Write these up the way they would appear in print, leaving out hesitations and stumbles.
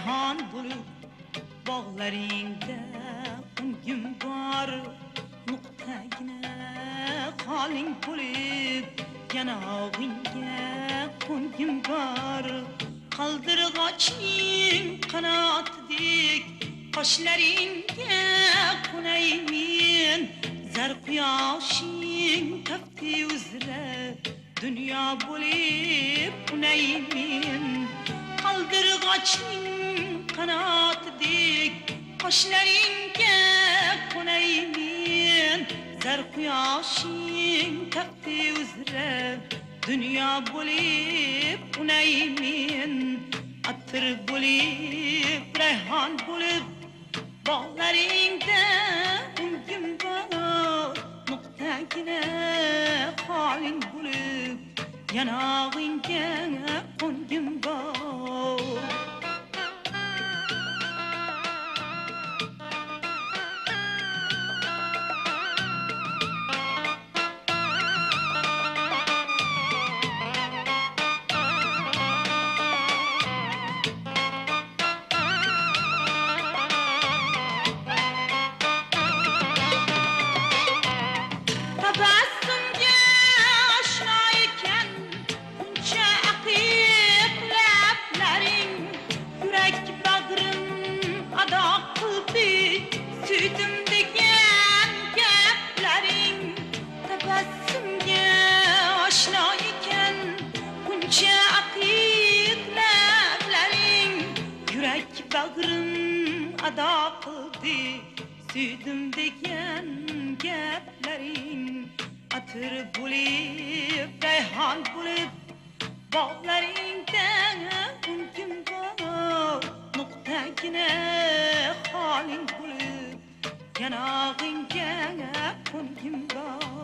rayhon bo'lib bog'laringda ungim bor nuqtagina qoling bo'lib yanog'ingga qo'ngim bor qaldirg'ochning qanotidek qoshlaringga qo'nay men zar quyoshing tafti uzra dunyo bo'lib unay men qaldirg'ochning qanotidek qoshlaringga qo'nay men zar quyoshing tafti uzra dunyo bo'lib unay men atir bo'lib rayhon bo'lib bog'laringda ungim bor nuqtagina qoling bo'lib yanog'ingga qo'ngim bor Süydüm degan gaplaring tabassumga oshno ekan buncha aqiq lablaring yurak bag'rim ado qildi süydüm degan gaplaring atir bo'lib rayhon bo'lib bog'laringda ungim bor nuqtagina qoling bo'lib yanog'ingga qo'ngim bor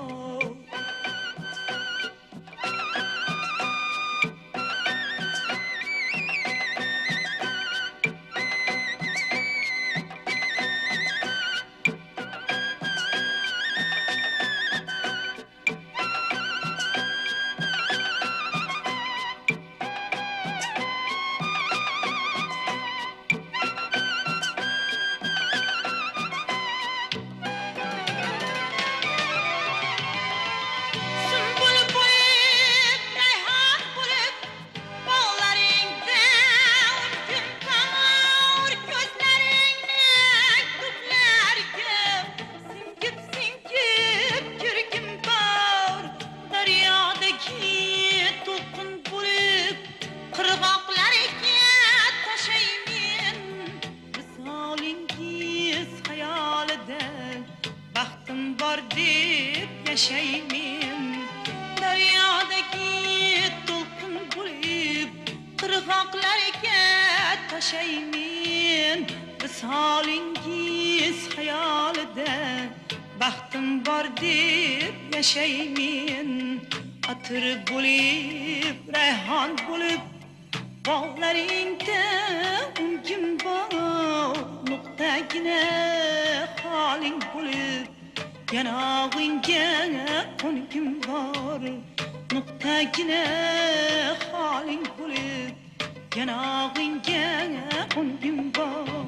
yashaymen daryodagi to'lqin bo'lib qirg'oqlarga tashaymen visolingiz xayolida baxtim bor deb yashaymen atir bo'lib rayhon bo'lib bog'laringda ungim bor nuqtagina qoling bo'lib yanog'ingga qo'ngim bor nuqtagina qoling bo'lib yanog'ingga qo'ngim bor